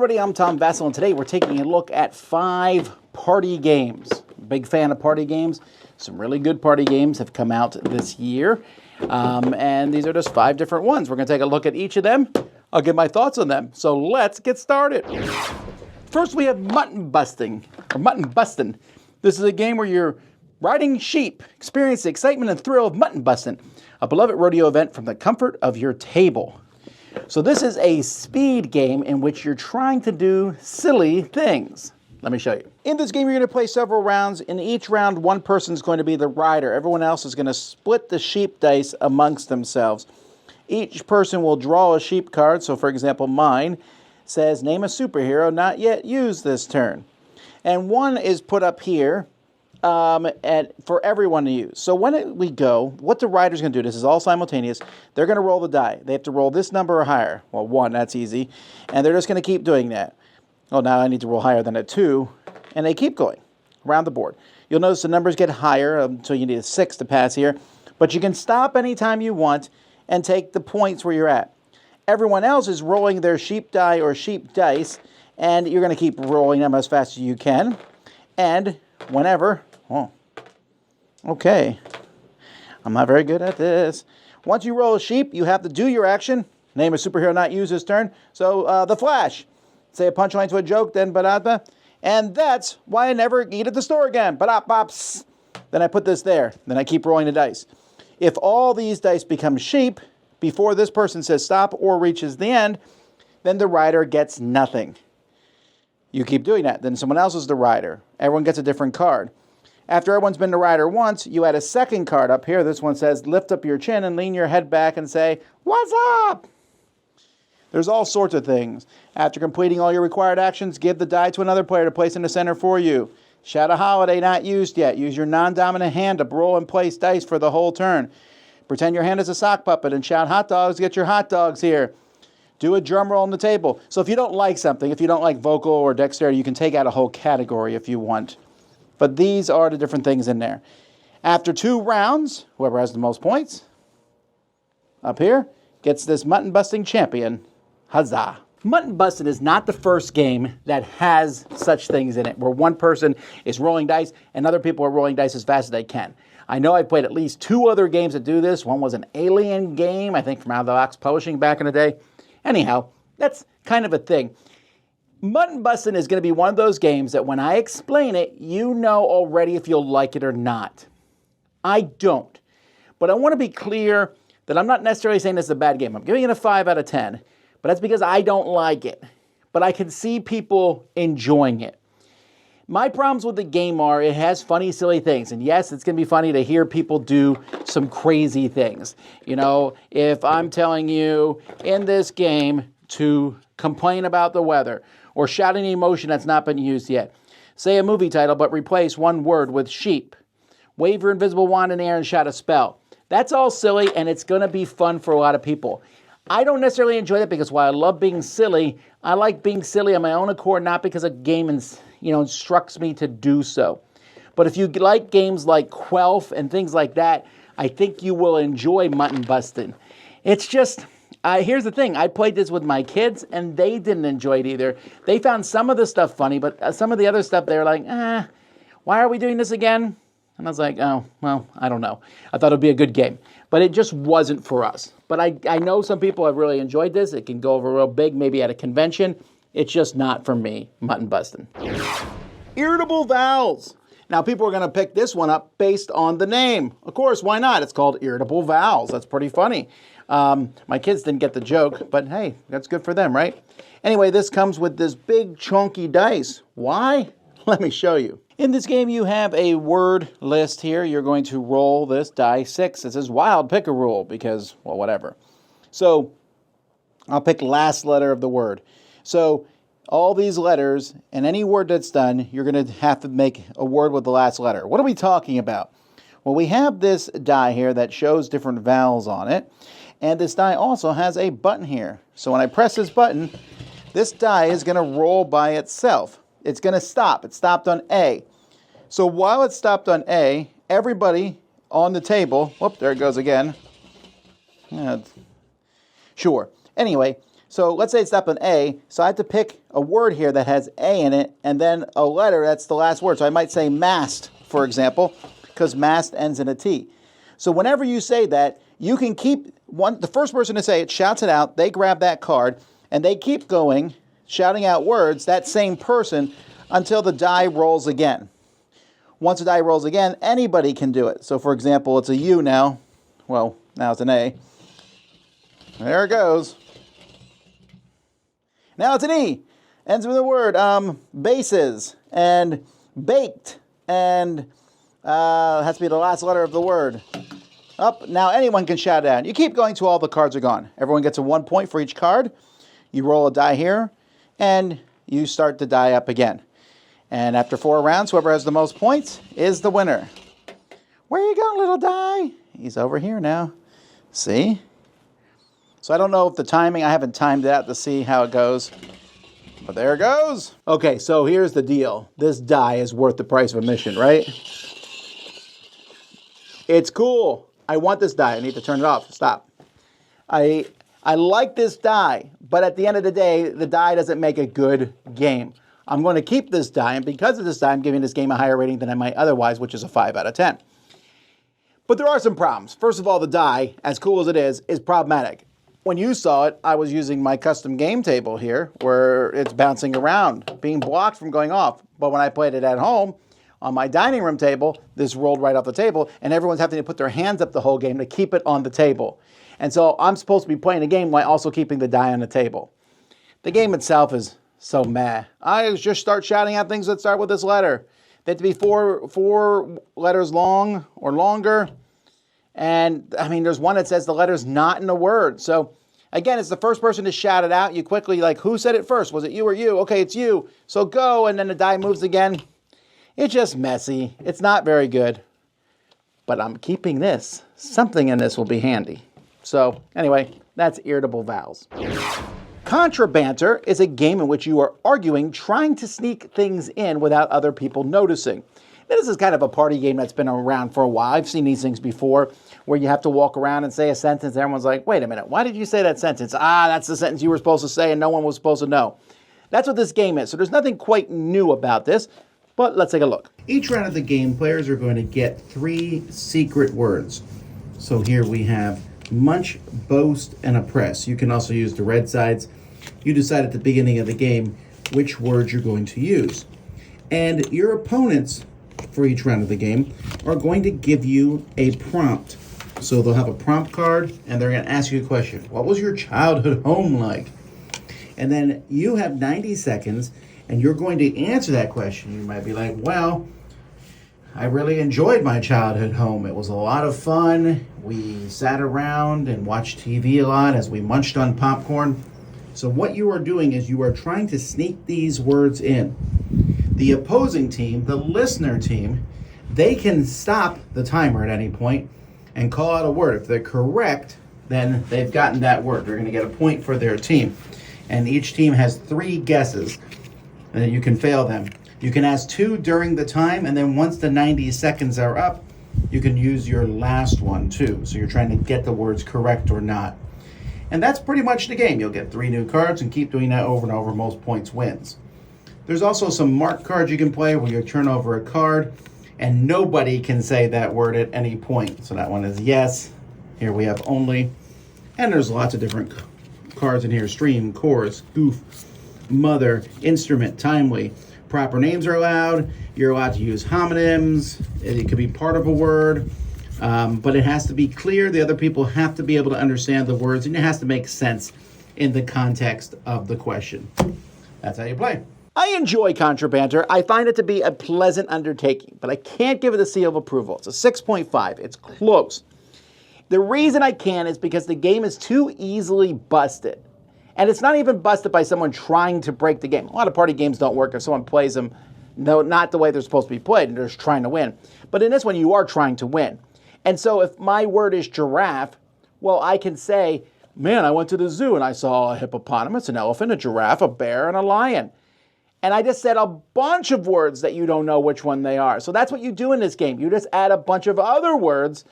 everybody, I'm Tom Vasel, and today we're taking a look at 5 party games. Big fan of party games. Some really good party games have come out this year, and these are just 5 different ones. We're going to take a look at each of them. I'll give my thoughts on them. So let's get started. First, we have Muttin Bustin, or Muttin Bustin. This is a game where you're riding sheep. Experience the excitement and thrill of Muttin Bustin, a beloved rodeo event from the comfort of your table. So this is a speed game in which you're trying to do silly things. Let me show you. In this game, you're going to play several rounds. In each round, one person's going to be the rider. Everyone else is going to split the sheep dice amongst themselves. Each person will draw a sheep card. So, for example, mine says, name a superhero not yet used this turn. And one is put up here for everyone to use. So when we go, what the rider's going to do, this is all simultaneous, they're going to roll the die. They have to roll this number or higher. Well, 1, that's easy. And they're just going to keep doing that. Oh, now I need to roll higher than a 2. And they keep going around the board. You'll notice the numbers get higher until you need a 6 to pass here. But you can stop anytime you want and take the points where you're at. Everyone else is rolling their sheep die or sheep dice, and you're going to keep rolling them as fast as you can. And whenever... Oh, okay. I'm not very good at this. Once you roll a sheep, you have to do your action. Name a superhero not used this turn. So, The Flash. Say a punchline to a joke, then ba-da-ba. And that's why I never eat at the store again. Ba-da-bops. Then I put this there. Then I keep rolling the dice. If all these dice become sheep before this person says stop or reaches the end, then the rider gets nothing. You keep doing that. Then someone else is the rider. Everyone gets a different card. After everyone's been the rider once, you add a second card up here. This one says, lift up your chin and lean your head back and say, what's up? There's all sorts of things. After completing all your required actions, give the die to another player to place in the center for you. Shout a holiday not used yet. Use your non-dominant hand to roll and place dice for the whole turn. Pretend your hand is a sock puppet and shout hot dogs, get your hot dogs here. Do a drum roll on the table. So if you don't like something, if you don't like vocal or dexterity, you can take out a whole category if you want. But these are the different things in there. After 2 rounds, whoever has the most points, up here, gets this Muttin Busting champion. Huzzah. Muttin Bustin is not the first game that has such things in it, where one person is rolling dice and other people are rolling dice as fast as they can. I know I've played at least 2 other games that do this. One was an Alien game, I think from Out of the Box Publishing back in the day. Anyhow, that's kind of a thing. Muttin Bustin is going to be one of those games that when I explain it, you know already if you'll like it or not. I don't. But I want to be clear that I'm not necessarily saying this is a bad game. I'm giving it a 5 out of 10. But that's because I don't like it. But I can see people enjoying it. My problems with the game are it has funny, silly things. And yes, it's going to be funny to hear people do some crazy things. You know, if I'm telling you in this game to complain about the weather or shout an emotion that's not been used yet. Say a movie title, but replace one word with sheep. Wave your invisible wand in the air and shout a spell. That's all silly, and it's going to be fun for a lot of people. I don't necessarily enjoy that because while I love being silly, I like being silly on my own accord, not because a game instructs me to do so. But if you like games like Quelf and things like that, I think you will enjoy Muttin Bustin. It's just... here's the thing. I played this with my kids, and they didn't enjoy it either. They found some of the stuff funny, but some of the other stuff, they were like, why are we doing this again? And I was like, oh, well, I don't know. I thought it would be a good game. But it just wasn't for us. But I know some people have really enjoyed this. It can go over real big, maybe at a convention. It's just not for me, Muttin Bustin. Irritable Vowels. Now, people are going to pick this one up based on the name. Of course, why not? It's called Irritable Vowels. That's pretty funny. My kids didn't get the joke, but hey, that's good for them, right? Anyway, this comes with this big chunky dice. Why? Let me show you. In this game, you have a word list here. You're going to roll this die 6. It says wild, pick a rule because, well, whatever. So I'll pick last letter of the word. So all these letters and any word that's done, you're going to have to make a word with the last letter. What are we talking about? Well, we have this die here that shows different vowels on it. And this die also has a button here. So when I press this button, this die is going to roll by itself. It's going to stop. It stopped on A. So while it stopped on A, everybody on the table, whoop, there it goes again. Sure. Anyway, So let's say it's up an A, so I have to pick a word here that has A in it, and then a letter that's the last word. So I might say mast, for example, because mast ends in a T. So whenever you say that, you can keep the first person to say it shouts it out, they grab that card, and they keep going, shouting out words, that same person, until the die rolls again. Once the die rolls again, anybody can do it. So for example, it's a U now. Well, now it's an A. There it goes. Now it's an E. Ends with the word bases and baked and has to be the last letter of the word. Up. Now anyone can shout it out. You keep going till all the cards are gone. Everyone gets a 1 point for each card. You roll a die here and you start the die up again. And after 4 rounds, whoever has the most points is the winner. Where you going, little die? He's over here now. See? So I don't know if the timing, I haven't timed it out to see how it goes. But there it goes. Okay, so here's the deal. This die is worth the price of admission, right? It's cool. I want this die. I need to turn it off. Stop. I like this die, but at the end of the day, the die doesn't make a good game. I'm going to keep this die, and because of this die, I'm giving this game a higher rating than I might otherwise, which is a 5 out of 10. But there are some problems. First of all, the die, as cool as it is problematic. When you saw it, I was using my custom game table here, where it's bouncing around, being blocked from going off. But when I played it at home, on my dining room table, this rolled right off the table, and everyone's having to put their hands up the whole game to keep it on the table. And so I'm supposed to be playing a game while also keeping the die on the table. The game itself is so meh. I just start shouting out things that start with this letter. They have to be four letters long or longer. And, I mean, there's one that says the letter's not in a word. So, again, it's the first person to shout it out. You quickly, like, who said it first? Was it you or you? Okay, it's you. So go, and then the die moves again. It's just messy. It's not very good. But I'm keeping this. Something in this will be handy. So, anyway, that's Irritable Vowels. Contra Banter is a game in which you are arguing, trying to sneak things in without other people noticing. This is kind of a party game that's been around for a while. I've seen these things before where you have to walk around and say a sentence and everyone's like, wait a minute, why did you say that sentence? That's the sentence you were supposed to say and no one was supposed to know. That's what this game is. So there's nothing quite new about this, but let's take a look. Each round of the game, players are going to get 3 secret words. So here we have munch, boast, and oppress. You can also use the red sides. You decide at the beginning of the game which words you're going to use. And your opponents, for each round of the game, are going to give you a prompt. So they'll have a prompt card, and they're going to ask you a question. What was your childhood home like? And then you have 90 seconds, and you're going to answer that question. You might be like, well, I really enjoyed my childhood home. It was a lot of fun. We sat around and watched TV a lot as we munched on popcorn. So what you are doing is you are trying to sneak these words in. The opposing team, the listener team, they can stop the timer at any point and call out a word. If they're correct, then they've gotten that word. They're going to get a point for their team. And each team has 3 guesses, and you can fail them. You can ask 2 during the time, and then once the 90 seconds are up, you can use your last one too. So you're trying to get the words correct or not. And that's pretty much the game. You'll get 3 new cards and keep doing that over and over. Most points wins. There's also some marked cards you can play where you turn over a card and nobody can say that word at any point. So that one is yes. Here we have only. And there's lots of different cards in here. Stream, chorus, goof, mother, instrument, timely. Proper names are allowed. You're allowed to use homonyms. It could be part of a word. But it has to be clear. The other people have to be able to understand the words, and it has to make sense in the context of the question. That's how you play. I enjoy Contra Banter. I find it to be a pleasant undertaking, but I can't give it a seal of approval. It's a 6.5. It's close. The reason I can't is because the game is too easily busted. And it's not even busted by someone trying to break the game. A lot of party games don't work if someone plays them not the way they're supposed to be played and they're just trying to win. But in this one, you are trying to win. And so if my word is giraffe, well, I can say, man, I went to the zoo and I saw a hippopotamus, an elephant, a giraffe, a bear, and a lion. And I just said a bunch of words that you don't know which one they are. So that's what you do in this game. You just add a bunch of other words,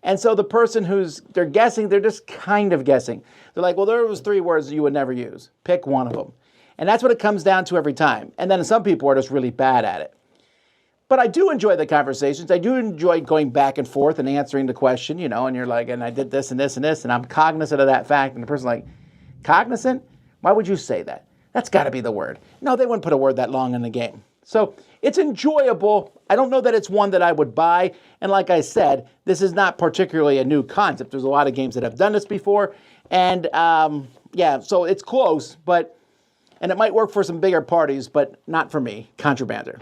And so the person they're guessing, they're just kind of guessing. They're like, well, there was 3 words you would never use. Pick one of them. And that's what it comes down to every time. And then some people are just really bad at it. But I do enjoy the conversations. I do enjoy going back and forth and answering the question, and you're like, and I did this and this and this, and I'm cognizant of that fact. And the person's like, cognizant? Why would you say that? That's got to be the word. No, they wouldn't put a word that long in the game. So it's enjoyable. I don't know that it's one that I would buy. And like I said, this is not particularly a new concept. There's a lot of games that have done this before. And yeah, so it's close, and it might work for some bigger parties, but not for me. Contra Banter.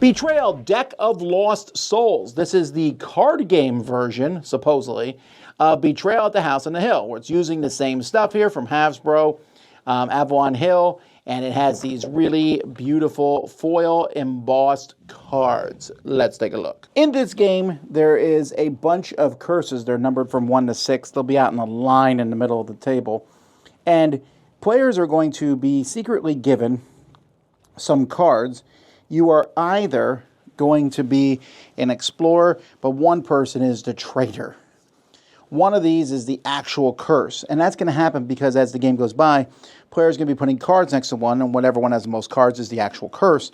Betrayal, Deck of Lost Souls. This is the card game version, supposedly, of Betrayal at the House on the Hill, where it's using the same stuff here from Hasbro, Avalon Hill, and it has these really beautiful foil embossed cards. Let's take a look. In this game, there is a bunch of curses. They're numbered from 1 to 6. They'll be out in a line in the middle of the table. And players are going to be secretly given some cards. You are either going to be an explorer, but one person is the traitor. One of these is the actual curse. And that's going to happen because as the game goes by, players are going to be putting cards next to one, and whatever one has the most cards is the actual curse.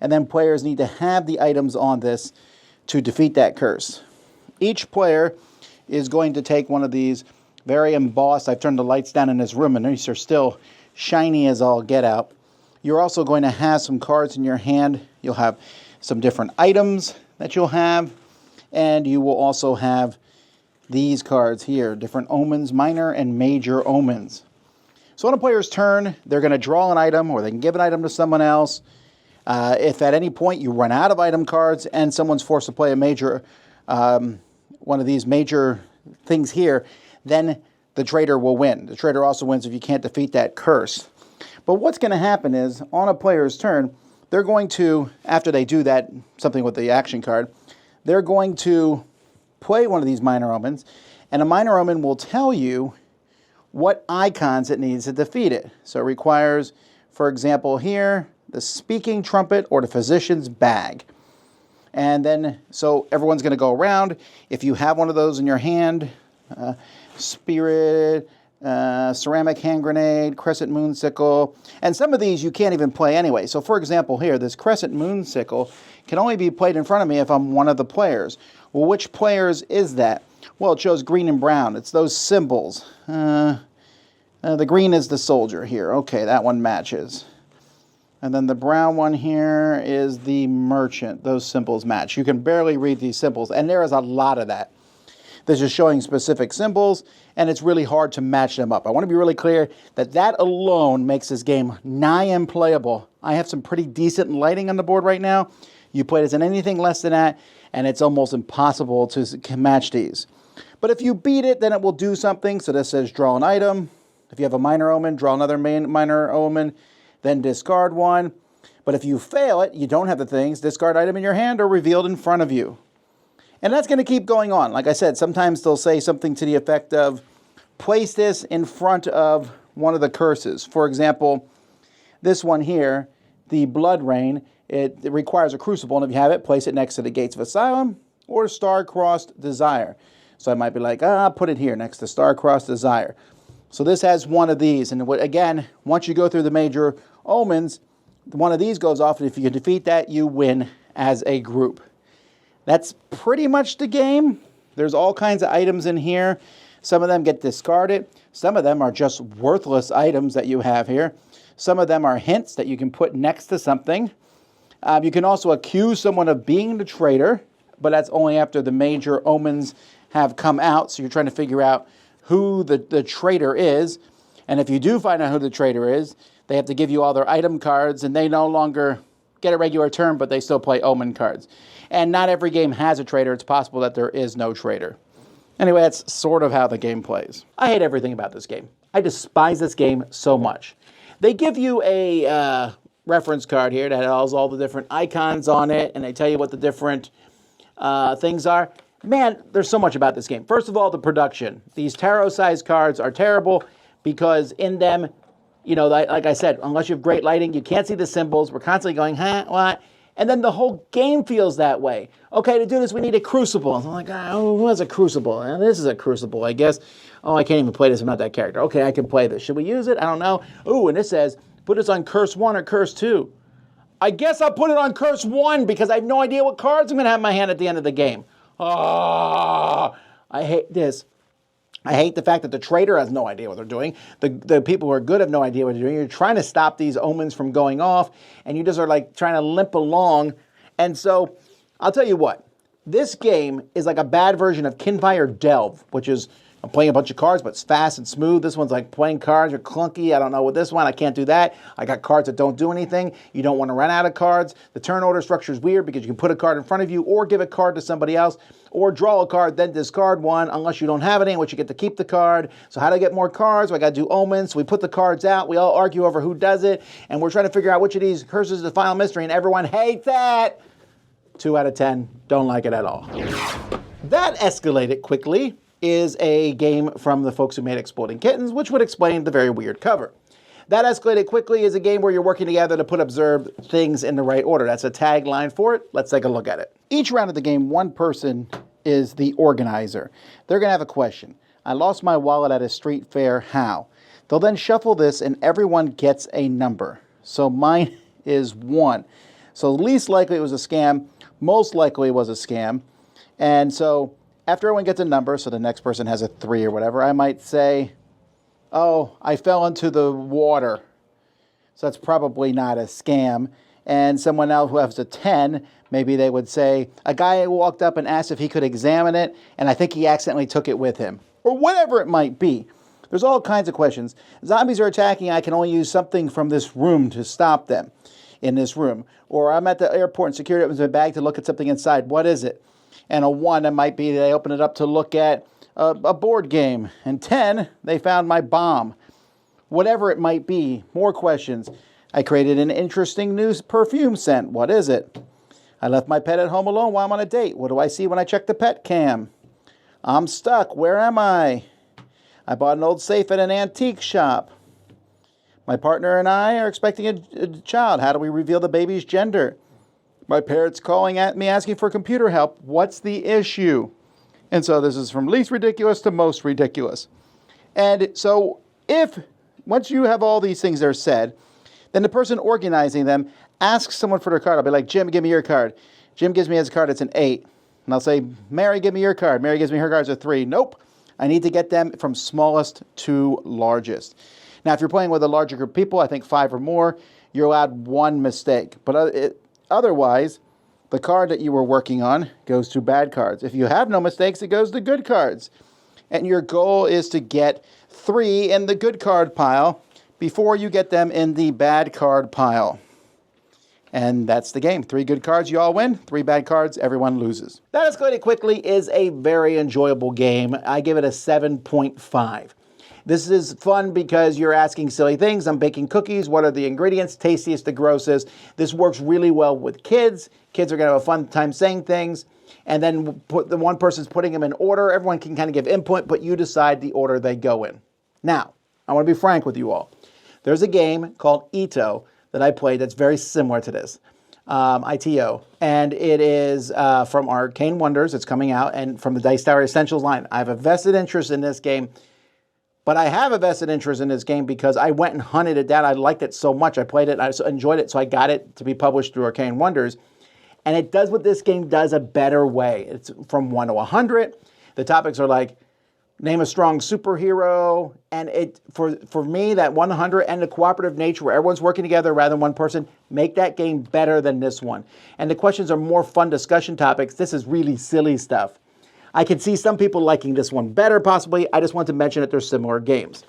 And then players need to have the items on this to defeat that curse. Each player is going to take one of these very embossed. I've turned the lights down in this room, and these are still shiny as all get out. You're also going to have some cards in your hand. You'll have some different items that you'll have. And you will also have these cards here, different omens, minor and major omens. So on a player's turn, they're going to draw an item, or they can give an item to someone else. If at any point you run out of item cards and someone's forced to play a major, one of these major things here, then the traitor will win. The traitor also wins if you can't defeat that curse. But what's going to happen is, on a player's turn, they're going to, after they do that, something with the action card, they're going to play one of these minor omens, and a minor omen will tell you what icons it needs to defeat it. So it requires, for example here, the speaking trumpet or the physician's bag. And then, so everyone's going to go around. If you have one of those in your hand, spirit, ceramic hand grenade, crescent moon sickle, and some of these you can't even play anyway. So for example here, this crescent moon sickle can only be played in front of me if I'm one of the players. Well, which players is that? Well, it shows green and brown. It's those symbols. The green is the soldier here. Okay, that one matches. And then the brown one here is the merchant. Those symbols match. You can barely read these symbols, and there is a lot of that. This is showing specific symbols, and it's really hard to match them up. I want to be really clear that that alone makes this game nigh unplayable. I have some pretty decent lighting on the board right now. You play this in anything less than that, and it's almost impossible to match these. But if you beat it, then it will do something. So this says draw an item. If you have a minor omen, draw another minor omen, then discard one. But if you fail it, you don't have the things, discard item in your hand or revealed in front of you. And that's going to keep going on. Like I said, sometimes they'll say something to the effect of, place this in front of one of the curses. For example, this one here, the Blood Rain, it requires a crucible, and if you have it, place it next to the Gates of Asylum or Star-Crossed Desire. So I might be like, put it here next to Star-Crossed Desire. So this has one of these, and again, once you go through the major omens, one of these goes off, and if you can defeat that, you win as a group. That's pretty much the game. There's all kinds of items in here. Some of them get discarded. Some of them are just worthless items that you have here. Some of them are hints that you can put next to something. You can also accuse someone of being the traitor, but that's only after the major omens have come out. So you're trying to figure out who the traitor is. And if you do find out who the traitor is, they have to give you all their item cards, and they no longer get a regular turn, but they still play omen cards. And not every game has a traitor. It's possible that there is no traitor. Anyway, that's sort of how the game plays. I hate everything about this game. I despise this game so much. They give you a reference card here that has all the different icons on it, and they tell you what the different things are. Man, there's so much about this game. First of all, the production. These tarot-sized cards are terrible because in them, you know, like I said, unless you have great lighting, you can't see the symbols. We're constantly going, huh, what? And then the whole game feels that way. Okay, to do this, we need a crucible. I'm like, oh, who has a crucible? And this is a crucible, I guess. Oh, I can't even play this. I'm not that character. Okay, I can play this. Should we use it? I don't know. Ooh, and it says, put this on curse 1 or curse 2. I guess I'll put it on curse 1 because I have no idea what cards I'm going to have in my hand at the end of the game. Oh, I hate this. I hate the fact that the trader has no idea what they're doing. The people who are good have no idea what they're doing. You're trying to stop these omens from going off, and you just are like trying to limp along. And so I'll tell you what. This game is like a bad version of Kinfire Delve, which is I'm playing a bunch of cards, but it's fast and smooth. This one's like playing cards are clunky. I don't know with this one. I can't do that. I got cards that don't do anything. You don't want to run out of cards. The turn order structure is weird because you can put a card in front of you or give a card to somebody else or draw a card, then discard one unless you don't have any, in which you get to keep the card. So how do I get more cards? Well, I got to do omens. So we put the cards out. We all argue over who does it. And we're trying to figure out which of these curses is the final mystery. And everyone hates that. 2 out of 10. Don't like it at all. That Escalated Quickly is a game from the folks who made Exploding Kittens, which would explain the very weird cover. That Escalated Quickly is a game where you're working together to put observed things in the right order. That's a tagline for it. Let's take a look at it. Each round of the game, one person is the organizer. They're going to have a question. I lost my wallet at a street fair. How? They'll then shuffle this and everyone gets a number. So mine is 1. So least likely it was a scam. Most likely it was a scam. And so after everyone gets a number, so the next person has a 3 or whatever, I might say, oh, I fell into the water. So that's probably not a scam. And someone else who has a 10, maybe they would say, a guy walked up and asked if he could examine it, and I think he accidentally took it with him. Or whatever it might be. There's all kinds of questions. Zombies are attacking, I can only use something from this room to stop them in this room. Or I'm at the airport and security opens my bag to look at something inside. What is it? And a 1, it might be they open it up to look at a board game. And 10, they found my bomb. Whatever it might be, more questions. I created an interesting new perfume scent. What is it? I left my pet at home alone while I'm on a date. What do I see when I check the pet cam? I'm stuck. Where am I? I bought an old safe at an antique shop. My partner and I are expecting a child. How do we reveal the baby's gender? My parents calling at me asking for computer help. What's the issue? And so this is from least ridiculous to most ridiculous. And so once you have all these things that are said, then the person organizing them asks someone for their card. I'll be like, Jim, give me your card. Jim gives me his card. It's an 8. And I'll say, Mary, give me your card. Mary gives me her card. It's a 3. Nope. I need to get them from smallest to largest. Now, if you're playing with a larger group of people, I think 5 or more, you're allowed 1 mistake. But otherwise, the card that you were working on goes to bad cards. If you have no mistakes, it goes to good cards. And your goal is to get 3 in the good card pile before you get them in the bad card pile. And that's the game. 3 good cards, you all win. 3 bad cards, everyone loses. That Escalated Quickly is a very enjoyable game. I give it a 7.5. This is fun because you're asking silly things. I'm baking cookies. What are the ingredients? Tastiest to grossest. This works really well with kids. Kids are going to have a fun time saying things. And then the one person's putting them in order. Everyone can kind of give input, but you decide the order they go in. Now, I want to be frank with you all. There's a game called Ito that I played that's very similar to this. ITO. And it is from Arcane Wonders. It's coming out. And from the Dice Tower Essentials line. I have a vested interest in this game. But I have a vested interest in this game because I went and hunted it down. I liked it so much. I played it. I enjoyed it. So I got it to be published through Arcane Wonders. And it does what this game does a better way. It's from 1 to 100. The topics are like, name a strong superhero. And for me, that 100 and the cooperative nature where everyone's working together rather than one person, make that game better than this one. And the questions are more fun discussion topics. This is really silly stuff. I can see some people liking this one better, possibly. I just want to mention that they're similar games.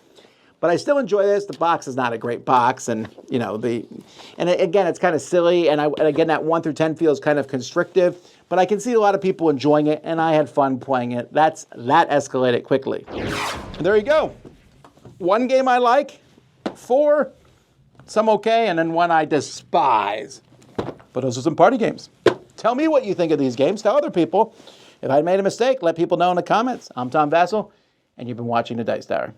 But I still enjoy this. The box is not a great box. And, again, it's kind of silly. And again, that 1 through 10 feels kind of constrictive. But I can see a lot of people enjoying it. And I had fun playing it. That Escalated Quickly. And there you go. 1 game I like. 4, some okay. And then 1 I despise. But those are some party games. Tell me what you think of these games. Tell other people. If I made a mistake, let people know in the comments. I'm Tom Vasel, and you've been watching the Dice Tower.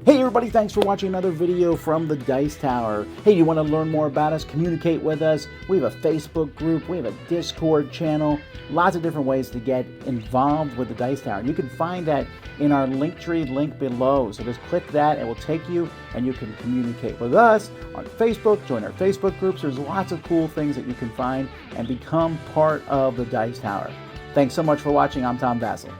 Hey everybody, thanks for watching another video from the Dice Tower. Hey, you want to learn more about us, communicate with us? We have a Facebook group, we have a Discord channel, lots of different ways to get involved with the Dice Tower. You can find that in our Linktree link below. So just click that, it will take you and you can communicate with us on Facebook, join our Facebook groups. There's lots of cool things that you can find and become part of the Dice Tower. Thanks so much for watching. I'm Tom Vasel.